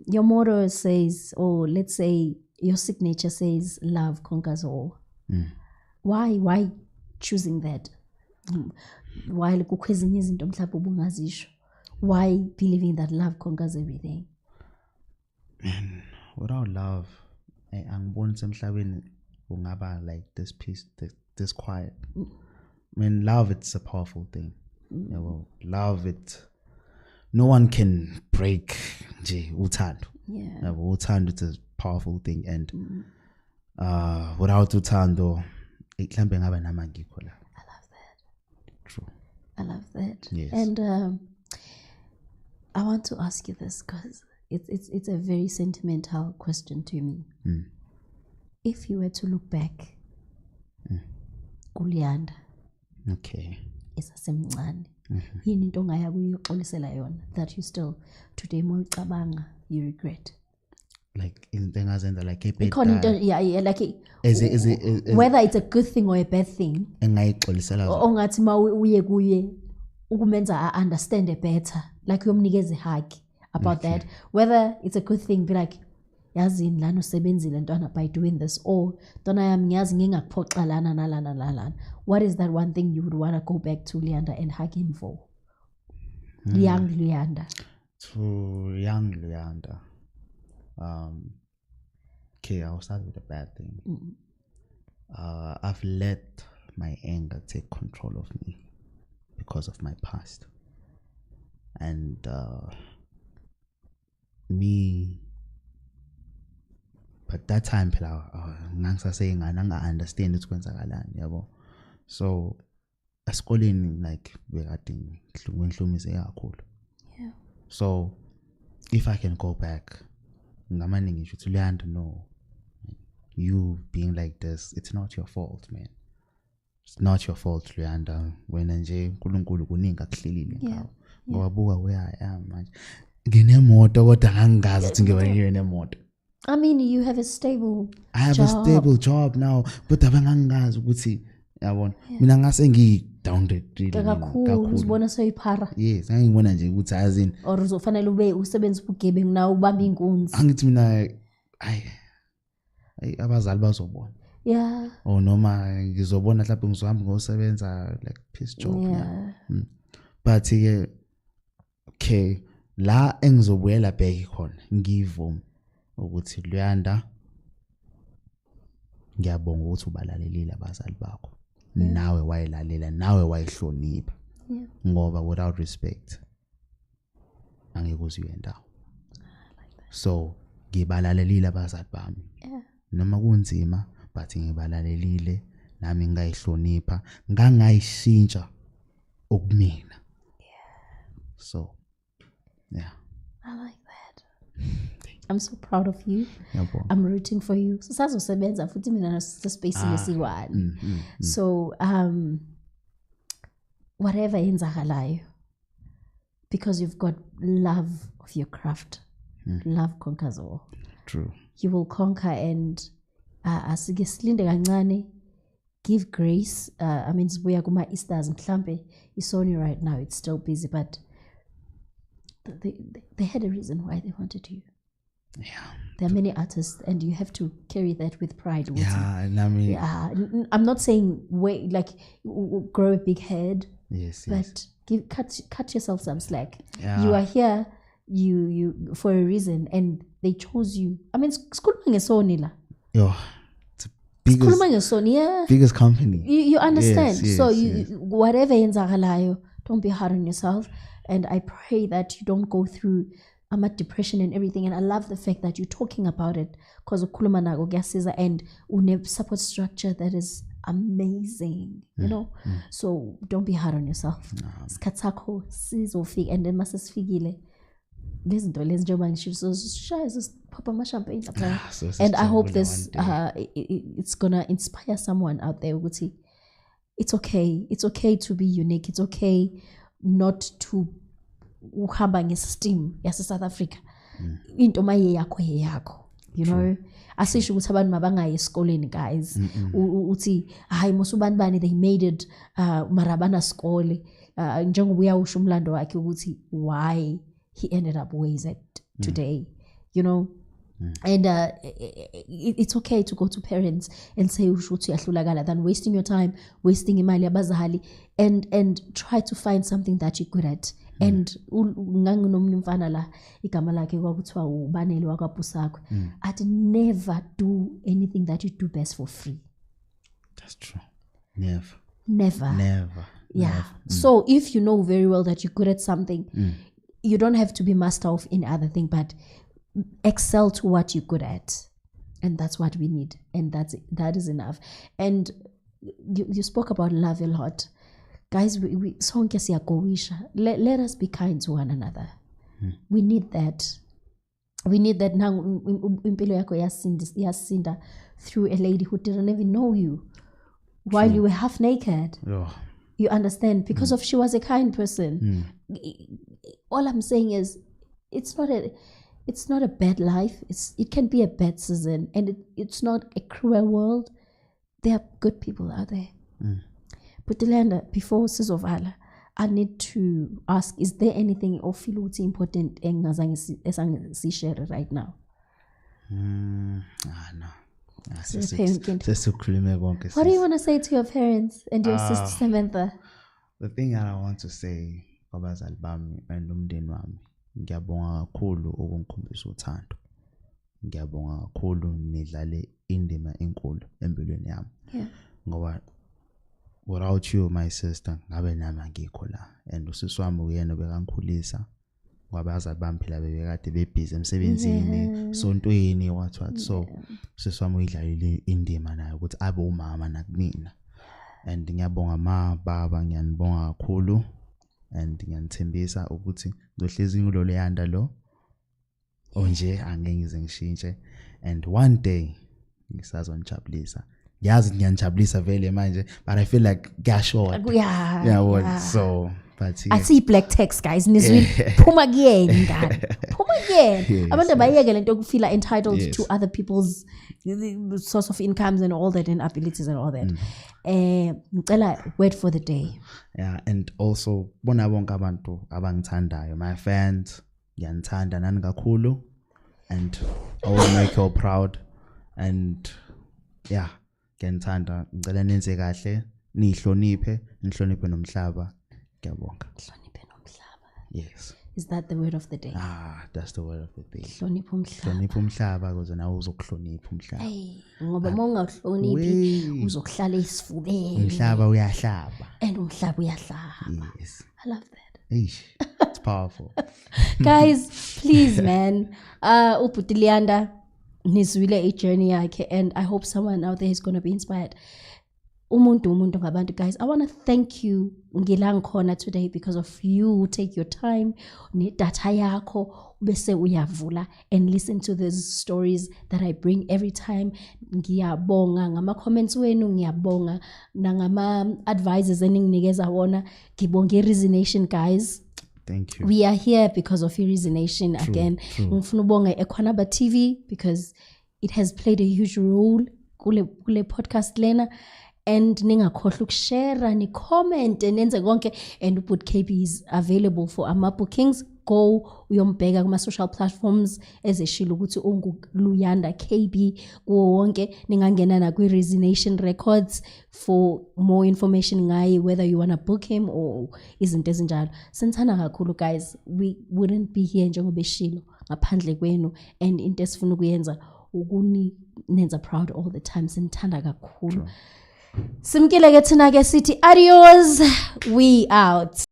Your motto says, or let's say your signature says, love conquers all. Why choosing that? Why believing that love conquers everything? Man, without love, angiboni semhlabeni ungaba like this peace, this quiet. I mean, love, it's a powerful thing. Yeah, well, love, no one can break nje uthando. Yeah. Uthando, it's a powerful thing, and without uthando, mhlambe ngaba namangikho la. I love that. True. I love that. Yes. And I want to ask you this because it's a very sentimental question to me. If you were to look back, kuLuyanda, okay, isasemncane, yini into ongaya kuyoxolisela yona that you still today moyicabanga you regret? like in engazenza like Ikhona into like is whether it's a good thing or a bad thing engayixolisela zona. ongathi mawuye kuye ukumenza understand it better, like uyomnikeza ihug about that, whether it's a good thing, be like yazini lana usebenzile ntwana by doing this, or ntwana yami ngiyazi ngingakuphoxa lana nalana nalana. What is that one thing you would want to go back to Luyanda and hug him for? Young Luyanda. To young Luyanda. Okay, I'll start with a bad thing. I've let my anger take control of me because of my past. And but that time saying I understand it's kwenzakalani yabo. So esikoleni like bekade ngihlumise kakhulu. Yeah. So if I can go back, ngamane ngisho ukuthi Luyanda, no, you being like this, it's not your fault, man. It's not your fault, Luyanda. Wena nje uNkulunkulu kuningi akuhlelile ngawo. Ngoba buka where I am manje. Nginemoto kodwa angingazi ukuthi ngiba nemoto. I mean, you have a stable I have job. a stable job now, but abangangazi ukuthi yabona mina ngase ngi-downgrade kakhulu uzibona soyiphara. Yes, angibona nje ukuthi azini Or uzofanele ube usebenza ubugebengu nawe ubamba inkunzi. angithi mina abazali bazobona. Yeah. Or noma ngizobona mhlawumbe ngizohamba ngosebenza like piece job. Yeah. But okay, la engizobuyela back khona ngivuma ukuthi Luyanda, ngiyabonga ukuthi ubalalelile abazali bakho. Nawe wayilalela, nawe wayihlonipha. Ngoba without respect angeke uziwe ndawo. So ngibalalelile abazali bami. Noma kunzima but ngibalalelile, nami ngayihlonipha, ngangayishintsha okumina. So yeah, I like that. I'm so proud of you. I'm rooting for you. Sazosebenza futhi mina nasispace lesiwani. So whatever yenzakalayo, because you've got love of your craft, love conquers all. True. You will conquer, and asike silinde kancane, give grace. I mean sibuya kuma Easters mhlambe isoni right now, it's still busy, but they had a reason why they wanted you. Yeah. There are many artists, and you have to carry that with pride. Yeah, and I mean, I'm not saying grow a big head. Yes, but cut yourself some slack. Yeah. You are here, you for a reason, and they chose you. I mean, sikhuluma ngesoni la. Yo, it's the biggest company. You understand? Yes, so yes. Whatever yenzakalayo, don't be hard on yourself. And I pray that you don't go through depression and everything. And I love the fact that you're talking about it, because ukhuluma nako kuyasiza, and une support structure that is amazing, you know. So don't be hard on yourself. Isikhathi sakho sizofika, and then masesifikile lezi zinto lezi njengoba ngisho shaya siphopa ama-champagne lapha. And I hope this it's gonna inspire someone out there ukuthi it's okay to be unique. It's okay not to uhamba nge-system yase-South Africa. Into maye yakho yeyakho, you know. Asisho ukuthi abantu mabangayi esikoleni, guys. Uthi hayi mosubani bani they made it marabana skole, njengoba uyawusho umlando wakhe ukuthi why he ended up where he's at today. you know. And it's okay to go to parents and say ushuthi yahlulakala than wasting your time, wasting imali yabazali, and try to find something that you're good at. And nganginomnye umfana la igama lakhe kwakuthiwa ubanele wakwaBusakwe. I'd never do anything that you do best for free. That's true. Never. Yeah. So if you know very well that you're good at something, you don't have to be master of any other thing, but excel to what you're good at. And that's what we need. And that is enough. And you spoke about love a lot. Guys, we let us be kind to one another. We need that. We need that now. Impilo yakho yasinda through a lady who didn't even know you while you were half naked. You understand? Because of she was a kind person. All I'm saying is it's not a bad life. It can be a bad season, and it's not a cruel world. There are good people out there. But Delanda, before Sizovala, I need to ask: is there anything or feel important as share right now? No. What do you want to say to your parents and your sister Samantha? The thing that I want to say abazali bami and umndeni wami, ngiyabonga kakhulu ukungikhombisa uthando. Ngiyabonga kakhulu nidlale indima enkulu empilweni yami. Ngoba without you, my sister, ngabe nami angikho la. And usisi wami uyena bekangikhulisa. Ngoba abazali bami phela bebekade bebhizi emsebenzini, sontweni what. So usisi wami uyidlalile indima nayo ukuthi abe umama nakumina. And ngiyabonga baba, ngiyanibonga kakhulu. And ngiyanithembisa ukuthi ngizohlezi ngilolo yanda lo onje angeke ngize ngishintshe. And one day ngisazonijabulisa. Yazi ngiyanijabulisa vele manje, but I feel like gasho. Yeah. So but I see black text, guys. Nizwi phuma again, God. Phuma again. Abantu bayeke lento ukufeel entitled to other people's source of incomes and all that and abilities and all that. Ngicela wait for the day. Yeah, and also bona bonke abantu abangithandayo, my fans, ngiyanithanda nani kakhulu, and I will make you proud. And yeah, ngiyanithanda, ngicela nenze kahle, nihloniphe nomhlaba. Ngiyabonga. Hloniphe nomhlaba. Yes. Is that the word of the day? That's the word of the day. Hloniphe umhlaba. Hlonipha umhlaba ukuze nawe uzokuhlonipha umhlaba. Ngoba mongakuhloniphi uzokuhlala esifubeni. Umhlaba uyahlaba. And umhlaba uyahlaba. Yes. I love that. It's powerful. Guys, please man, uButilianda nizwile a journey yakhe, and I hope someone out there is going to be inspired. Umuntu ngabantu, guys. I want to thank you ngilangikhona today because of you. Take your time data yakho bese uyavula and listen to these stories that I bring every time. Ngiyabonga ngama comments wenu, ngiyabonga nangama advices eninginikeza wona. Ngibonge Reasonation, guys. Thank you. We are here because of your Reasonation again. Ngifuna ubonga eKhwanaba TV because it has played a huge role kule podcast lena. And ningakhohlwa ukushare, ni comment, nenze konke. And uPut KB is available for ama bookings. Go uyombheka kuma social platforms ezeshilo ukuthi unguLuyanda KB kuwo wonke. Ningangena na kwi Reasonation Records for more information ngaye, whether you want to book him or izinto ezinjalo. Sithanda kakhulu, guys. We wouldn't be here njengoba eshilo ngaphandle kwenu, and into esifuna ukuyenza nenza proud all the time. Sithanda kakhulu. Simkile ke thina ke sithi adios, we out.